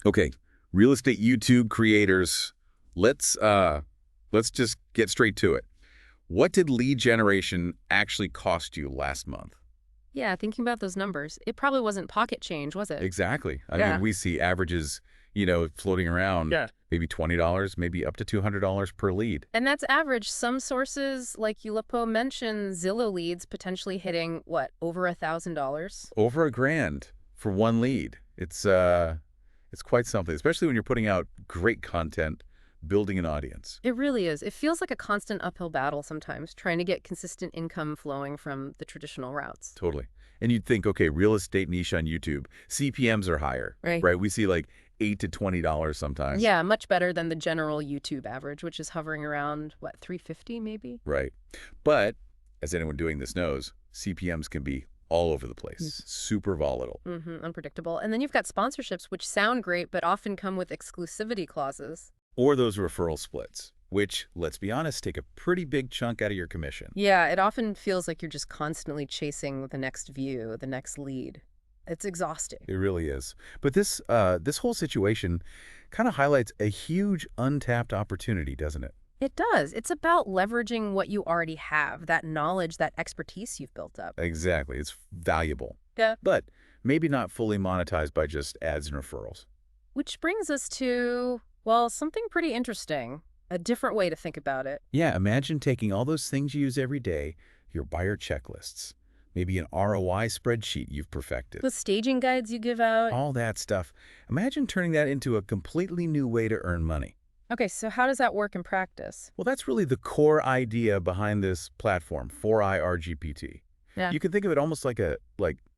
Okay, real estate YouTube creators, let's just get straight to it. What did lead generation actually cost you last month? Yeah, thinking about those numbers, it probably wasn't pocket change, was it? Exactly. I Yeah. mean, we see averages, floating around, Yeah. maybe $20, maybe up to $200 per lead. And that's average. Some sources, like Ulipo mentioned, Zillow leads potentially hitting, what, over $1,000? Over $1,000 for one lead. It's quite something, especially when you're putting out great content, building an audience. It really is. It feels like a constant uphill battle sometimes, trying to get consistent income flowing from the traditional routes. Totally. And you'd think, okay, real estate niche on YouTube, CPMs are higher, Right. right? We see like $8 to $20 sometimes. Yeah, much better than the general YouTube average, which is hovering around, what, 350 maybe? Right. But as anyone doing this knows, CPMs can be all over the place, super volatile. Unpredictable. And then you've got sponsorships, which sound great, but often come with exclusivity clauses. Or those referral splits, which, let's be honest, take a pretty big chunk out of your commission. Yeah, it often feels like you're just constantly chasing the next view, the next lead. It's exhausting. It really is. But this whole situation kind of highlights a huge untapped opportunity, doesn't it? It does. It's about leveraging what you already have, that knowledge, that expertise you've built up. Exactly. It's valuable. Yeah. But maybe not fully monetized by just ads and referrals. Which brings us to, well, something pretty interesting. A different way to think about it. Yeah, imagine taking all those things you use every day, your buyer checklists, maybe an ROI spreadsheet you've perfected, The staging guides you give out. all that stuff. Imagine turning that into a completely new way to earn money. Okay, so how does that work in practice? Well, that's really the core idea behind this platform, 4IRGPT. Yeah. You can think of it almost like a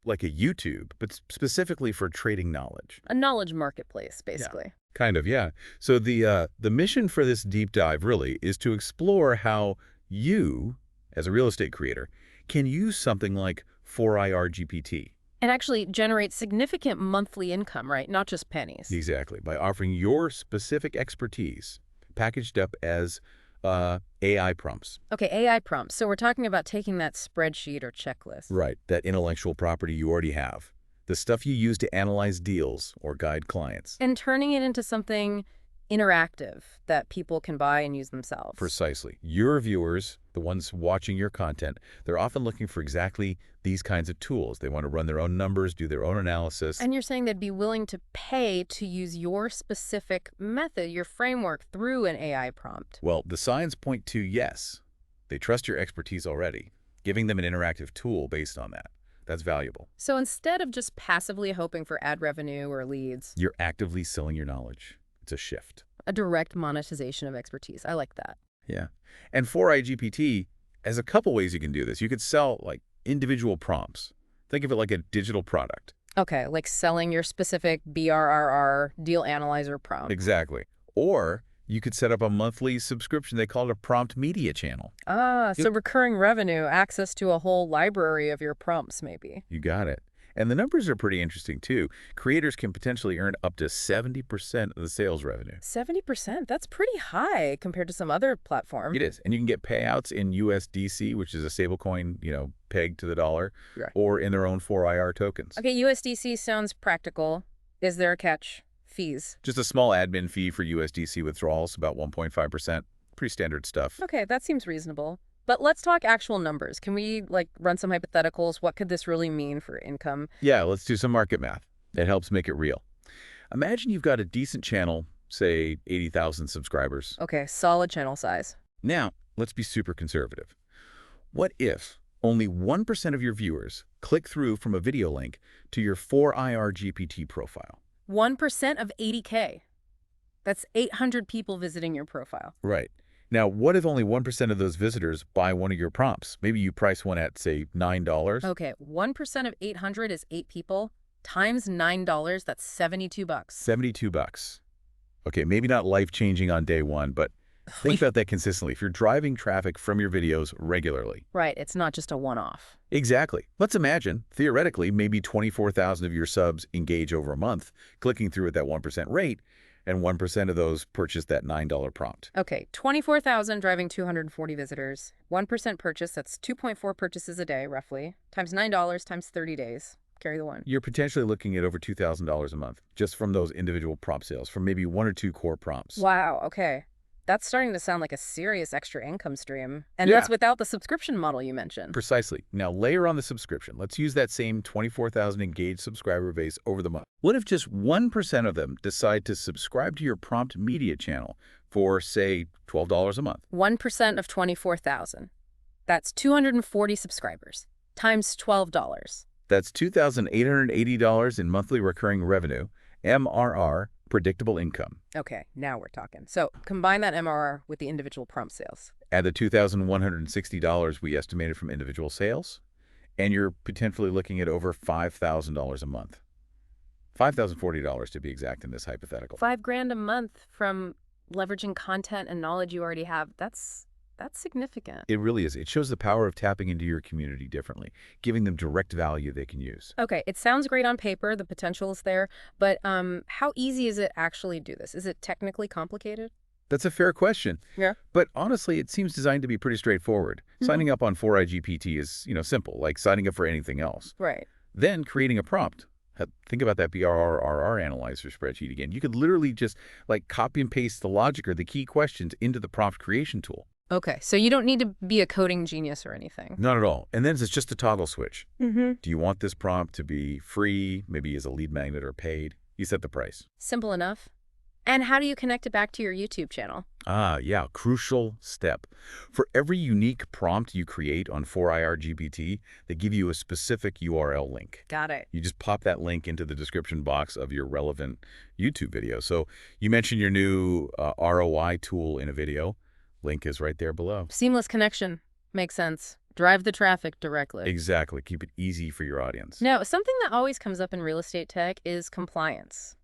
YouTube, but specifically for trading knowledge. A knowledge marketplace, basically. Kind of, yeah. So the mission for this deep dive really is to explore how you, as a real estate creator, can use something like 4IRGPT. And actually generate significant monthly income, right? Not just pennies. Exactly, by offering your specific expertise packaged up as AI prompts. Okay, AI prompts. So we're talking about taking that spreadsheet or checklist. Right, that intellectual property you already have. The stuff you use to analyze deals or guide clients. And turning it into something interactive that people can buy and use themselves. Precisely. Your viewers, the ones watching your content, they're often looking for exactly these kinds of tools. They want to run their own numbers, do their own analysis. And you're saying they'd be willing to pay to use your specific method, your framework, through an AI prompt. Well, the signs point to yes. They trust your expertise already, giving them an interactive tool based on that. That's valuable. So instead of just passively hoping for ad revenue or leads, You're actively selling your knowledge. It's a shift. a direct monetization of expertise. I like that. Yeah. And 4IGPT has a couple ways you can do this. You could sell like individual prompts. Think of it like a digital product. Okay, like selling your specific BRRR deal analyzer prompt. Exactly. Or you could set up a monthly subscription. They call it a prompt media channel. So recurring revenue, access to a whole library of your prompts, maybe. You got it. And the numbers are pretty interesting, too. Creators can potentially earn up to 70% of the sales revenue. 70%? That's pretty high compared to some other platform. It is. And you can get payouts in USDC, which is a stablecoin, pegged to the dollar, Right. or in their own 4IR tokens. Okay, USDC sounds practical. Is there a catch? Fees. Just a small admin fee for USDC withdrawals, about 1.5%. Pretty standard stuff. Okay, that seems reasonable. But let's talk actual numbers. Can we, run some hypotheticals? What could this really mean for income? Yeah, let's do some market math. It helps make it real. Imagine you've got a decent channel, say 80,000 subscribers. Okay, solid channel size. Now, let's be super conservative. What if only 1% of your viewers click through from a video link to your 4IRGPT profile? 1% of 80K. That's 800 people visiting your profile. Right. Now, what if only 1% of those visitors buy one of your prompts? Maybe you price one at, say, $9. Okay, 1% of 800 is 8 people. Times $9, that's $72. $72. Okay, maybe not life-changing on day one, but think about that consistently. If you're driving traffic from your videos regularly. Right, it's not just a one-off. Exactly. Let's imagine, theoretically, maybe 24,000 of your subs engage over a month, clicking through at that 1% rate, and 1% of those purchase that $9 prompt. Okay, 24,000 driving 240 visitors. 1% purchase, that's 2.4 purchases a day, roughly. Times $9 times 30 days. Carry the one. You're potentially looking at over $2,000 a month just from those individual prompt sales, from maybe 1 or 2 core prompts. Wow, okay. That's starting to sound like a serious extra income stream. And Yeah. that's without the subscription model you mentioned. Precisely. Now layer on the subscription. Let's use that same 24,000 engaged subscriber base over the month. What if just 1% of them decide to subscribe to your prompt media channel for, say, $12 a month? 1% of 24,000. That's 240 subscribers times $12. That's $2,880 in monthly recurring revenue, MRR, predictable income. Okay, now we're talking. So combine that MRR with the individual prompt sales. Add the $2,160 we estimated from individual sales, and you're potentially looking at over $5,000 a month. $5,040 to be exact in this hypothetical. $5,000 a month from leveraging content and knowledge you already have. That's significant. It really is. It shows the power of tapping into your community differently, giving them direct value they can use. Okay, it sounds great on paper. The potential is there. But how easy is it actually do this? Is it technically complicated? That's a fair question. Yeah. But honestly, it seems designed to be pretty straightforward. Signing up on 4IGPT is, simple, like signing up for anything else. Right. Then creating a prompt. Think about that BRRR analyzer spreadsheet again. You could literally just copy and paste the logic or the key questions into the prompt creation tool. Okay, so you don't need to be a coding genius or anything. Not at all. And then it's just a toggle switch. Mm-hmm. Do you want this prompt to be free, maybe as a lead magnet, or paid? You set the price. Simple enough. And how do you connect it back to your YouTube channel? Yeah, crucial step. For every unique prompt you create on 4IRGPT, they give you a specific URL link. Got it. You just pop that link into the description box of your relevant YouTube video. So you mentioned your new ROI tool in a video. Link is right there below. Seamless connection. Makes sense. Drive the traffic directly. Exactly. Keep it easy for your audience. Now, something that always comes up in real estate tech is compliance.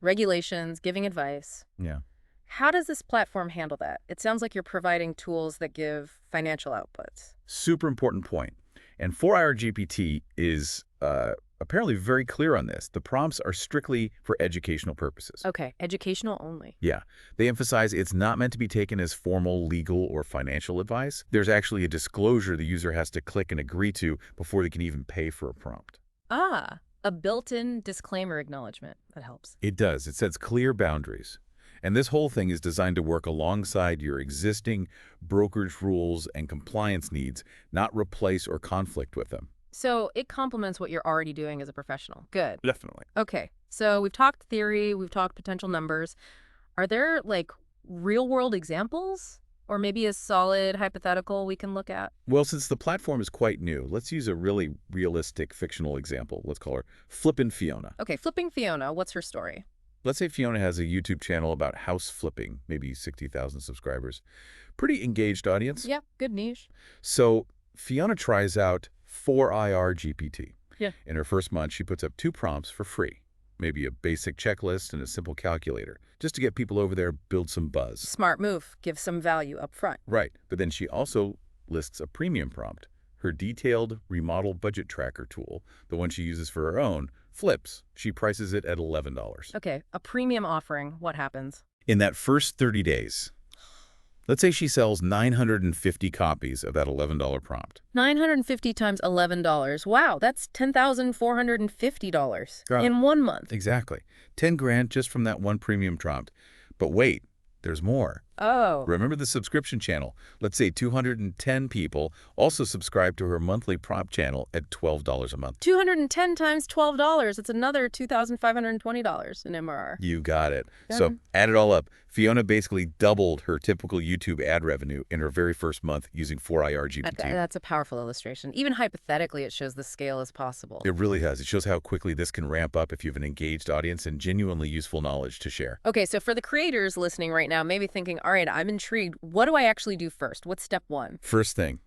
Regulations, giving advice. Yeah. How does this platform handle that? It sounds like you're providing tools that give financial outputs. Super important point. And 4IRGPT is apparently very clear on this. The prompts are strictly for educational purposes. Okay, educational only. Yeah. They emphasize it's not meant to be taken as formal legal or financial advice. There's actually a disclosure the user has to click and agree to before they can even pay for a prompt. Ah, a built-in disclaimer acknowledgement. That helps. It does. It sets clear boundaries. And this whole thing is designed to work alongside your existing brokerage rules and compliance needs, not replace or conflict with them. So it complements what you're already doing as a professional. Good. Definitely. Okay, so we've talked theory, we've talked potential numbers. Are there, real-world examples? Or maybe a solid hypothetical we can look at? Well, since the platform is quite new, let's use a really realistic fictional example. Let's call her Flippin' Fiona. Okay, flipping Fiona, what's her story? Let's say Fiona has a YouTube channel about house flipping, maybe 60,000 subscribers. Pretty engaged audience. Yeah, good niche. So Fiona tries out 4IRGPT. Yeah. In her first month, she puts up 2 prompts for free. Maybe a basic checklist and a simple calculator, just to get people over there, build some buzz. Smart move. Give some value up front. Right. But then she also lists a premium prompt. Her detailed remodel budget tracker tool, the one she uses for her own, flips. She prices it at $11. Okay, a premium offering. What happens? In that first 30 days, let's say she sells 950 copies of that $11 prompt. 950 times $11. Wow, that's $10,450 Right. in 1 month. Exactly. 10 grand just from that one premium prompt. But wait, there's more. Oh. Remember the subscription channel. Let's say 210 people also subscribe to her monthly prompt channel at $12 a month. 210 times $12. It's another $2,520 in MRR. You got it. Yeah. So add it all up. Fiona basically doubled her typical YouTube ad revenue in her very first month using 4IRGPT. That's a powerful illustration. Even hypothetically, it shows the scale is possible. It really has. It shows how quickly this can ramp up if you have an engaged audience and genuinely useful knowledge to share. Okay, so for the creators listening right now, maybe thinking, all right, I'm intrigued. What do I actually do first? What's step 1? First thing,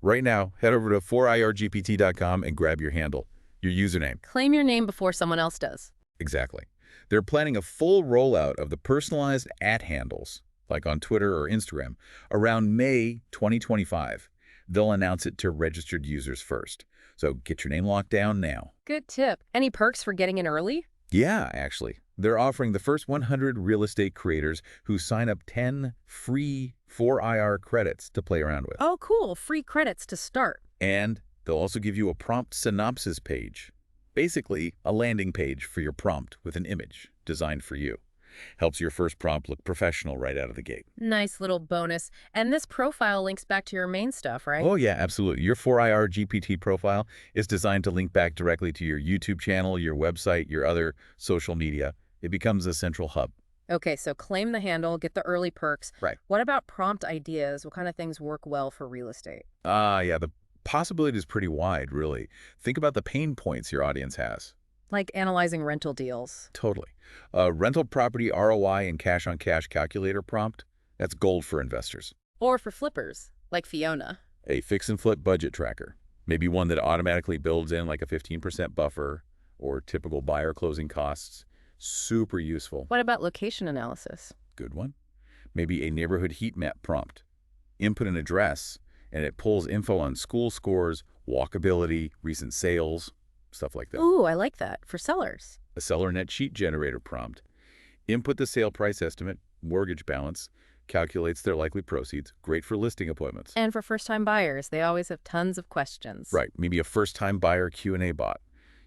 right now, head over to 4IRGPT.com and grab your handle, your username. Claim your name before someone else does. Exactly. They're planning a full rollout of the personalized @handles, like on Twitter or Instagram, around May 2025. They'll announce it to registered users first. So get your name locked down now. Good tip. Any perks for getting in early? Yeah, actually. They're offering the first 100 real estate creators who sign up 10 free 4IR credits to play around with. Oh, cool. Free credits to start. And they'll also give you a prompt synopsis page. Basically, a landing page for your prompt with an image designed for you. Helps your first prompt look professional right out of the gate. Nice little bonus. And this profile links back to your main stuff, right? Oh yeah, absolutely. Your 4IRGPT profile is designed to link back directly to your YouTube channel, your website, your other social media. It becomes a central hub. Okay, so claim the handle, get the early perks. Right. What about prompt ideas? What kind of things work well for real estate? Yeah, the possibility is pretty wide, really. Think about the pain points your audience has. Like analyzing rental deals. Totally. A rental property ROI and cash-on-cash calculator prompt, that's gold for investors. Or for flippers, like Fiona. A fix and flip budget tracker, maybe one that automatically builds in like a 15% buffer or typical buyer closing costs. Super useful. What about location analysis? Good one. Maybe a neighborhood heat map prompt. Input an address, and it pulls info on school scores, walkability, recent sales, stuff like that. Ooh, I like that. For sellers. A seller net sheet generator prompt. Input the sale price estimate, mortgage balance, calculates their likely proceeds. Great for listing appointments. And for first-time buyers, they always have tons of questions. Right. Maybe a first-time buyer Q&A bot.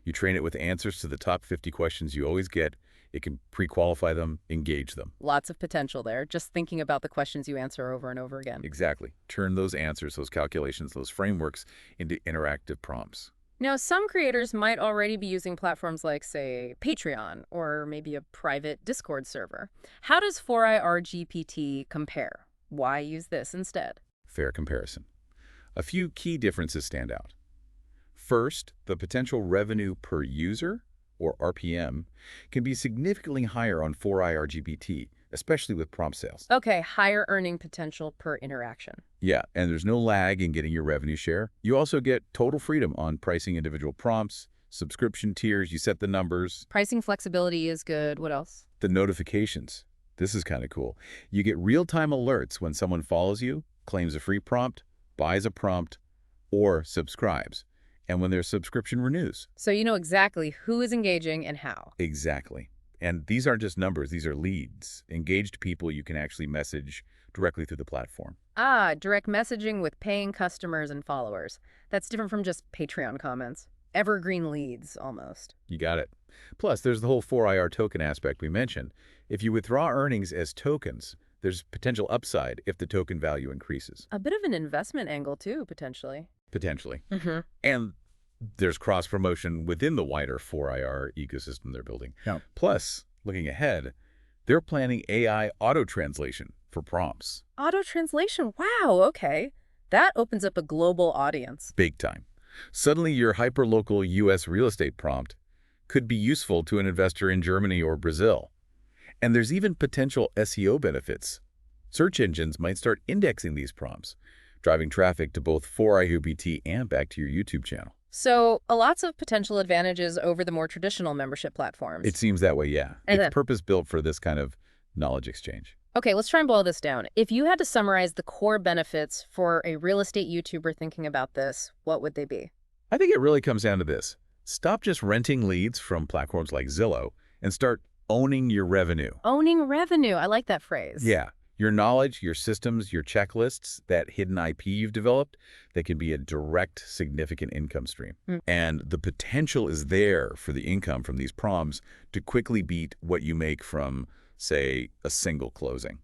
You train it with answers to the top 50 questions you always get. It can pre-qualify them, engage them. Lots of potential there, just thinking about the questions you answer over and over again. Exactly. Turn those answers, those calculations, those frameworks into interactive prompts. Now, some creators might already be using platforms like, say, Patreon or maybe a private Discord server. How does 4IRGPT compare? Why use this instead? Fair comparison. A few key differences stand out. First, the potential revenue per user, or RPM, can be significantly higher on 4IRGPT, especially with prompt sales. Okay, higher earning potential per interaction. Yeah, and there's no lag in getting your revenue share. You also get total freedom on pricing individual prompts, subscription tiers, you set the numbers. Pricing flexibility is good. What else? The notifications. This is kind of cool. You get real-time alerts when someone follows you, claims a free prompt, buys a prompt, or subscribes, and when their subscription renews. So you know exactly who is engaging and how. Exactly. And these aren't just numbers, these are leads, engaged people you can actually message directly through the platform. Ah, direct messaging with paying customers and followers. That's different from just Patreon comments. Evergreen leads, almost. You got it. Plus, there's the whole 4IR token aspect we mentioned. If you withdraw earnings as tokens, there's potential upside if the token value increases. A bit of an investment angle, too, potentially. Potentially. Mm-hmm. And there's cross-promotion within the wider 4IR ecosystem they're building. Yeah. Plus, looking ahead, they're planning AI auto-translation for prompts. Auto-translation, wow, okay. That opens up a global audience. Big time. Suddenly, your hyperlocal U.S. real estate prompt could be useful to an investor in Germany or Brazil. And there's even potential SEO benefits. Search engines might start indexing these prompts, driving traffic to both 4IRGPT and back to your YouTube channel. So, lots of potential advantages over the more traditional membership platforms. It seems that way, yeah. And It's purpose-built for this kind of knowledge exchange. Okay, let's try and boil this down. If you had to summarize the core benefits for a real estate YouTuber thinking about this, what would they be? I think it really comes down to this. Stop just renting leads from platforms like Zillow and start owning your revenue. Owning revenue. I like that phrase. Yeah. Your knowledge, your systems, your checklists, that hidden IP you've developed, that can be a direct, significant income stream. And the potential is there for the income from these prompts to quickly beat what you make from, say, a single closing.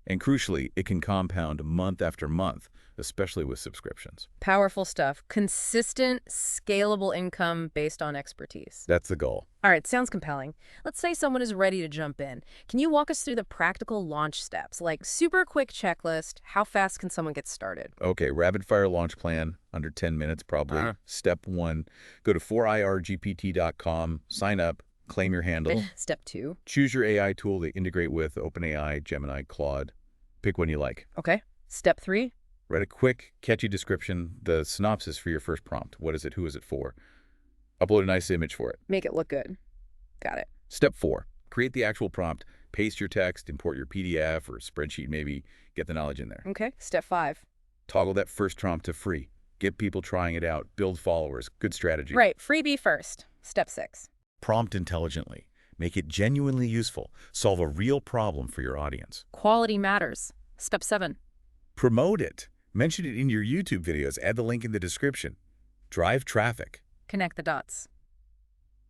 And crucially, it can compound month after month, especially with subscriptions. Powerful stuff. Consistent, scalable income based on expertise. That's the goal. All right, sounds compelling. Let's say someone is ready to jump in. Can you walk us through the practical launch steps? Like super quick checklist, how fast can someone get started? Okay, rapid-fire launch plan, under 10 minutes probably. Step 1, go to 4IRGPT.com, sign up, claim your handle. Step 2. Choose your AI tool to integrate with OpenAI, Gemini, Claude. Pick one you like. Okay. Step 3. Write a quick, catchy description, the synopsis for your first prompt. What is it? Who is it for? Upload a nice image for it. Make it look good. Got it. Step 4, create the actual prompt. Paste your text, import your PDF or spreadsheet maybe. Get the knowledge in there. Okay. Step 5. Toggle that first prompt to free. Get people trying it out. Build followers. Good strategy. Right. Freebie first. Step 6. Prompt intelligently. Make it genuinely useful. Solve a real problem for your audience. Quality matters. Step 7. Promote it. Mention it in your YouTube videos. Add the link in the description. Drive traffic. Connect the dots.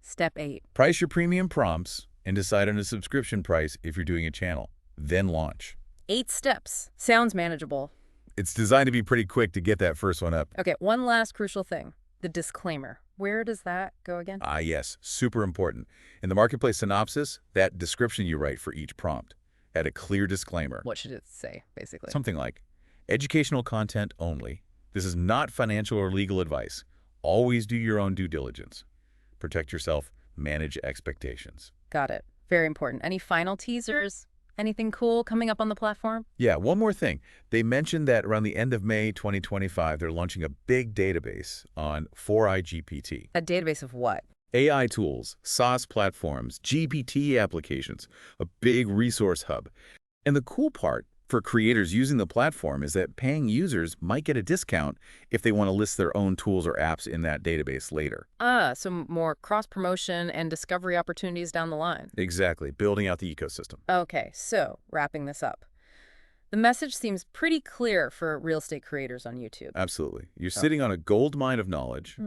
Step 8. Price your premium prompts and decide on a subscription price if you're doing a channel. Then launch. 8 steps. Sounds manageable. It's designed to be pretty quick to get that first one up. Okay, one last crucial thing. The disclaimer. Where does that go again? Ah, yes, super important. In the marketplace synopsis, that description you write for each prompt, add a clear disclaimer. What should it say, basically? Something like, educational content only. This is not financial or legal advice. Always do your own due diligence. Protect yourself, manage expectations. Got it. Very important. Any final teasers? Anything cool coming up on the platform? Yeah, one more thing. They mentioned that around the end of May 2025, they're launching a big database on 4IGPT. A database of what? AI tools, SaaS platforms, GPT applications, a big resource hub. And the cool part for creators using the platform is that paying users might get a discount if they want to list their own tools or apps in that database later. So more cross-promotion and discovery opportunities down the line. Exactly, building out the ecosystem. Okay, so wrapping this up. The message seems pretty clear for real estate creators on YouTube. Absolutely. You're sitting on a gold mine of knowledge.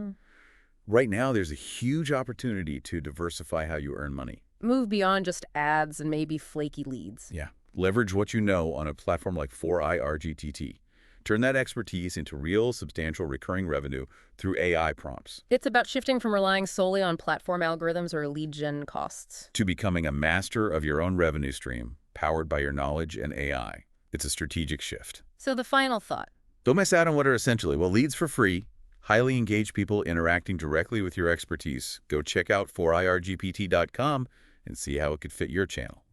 Right now, there's a huge opportunity to diversify how you earn money. Move beyond just ads and maybe flaky leads. Yeah. Leverage what you know on a platform like 4IRGPT. Turn that expertise into real, substantial recurring revenue through AI prompts. It's about shifting from relying solely on platform algorithms or lead gen costs to becoming a master of your own revenue stream, powered by your knowledge and AI. It's a strategic shift. So the final thought. Don't miss out on what are essentially, well, leads for free, highly engaged people interacting directly with your expertise. Go check out 4IRGPT.com and see how it could fit your channel.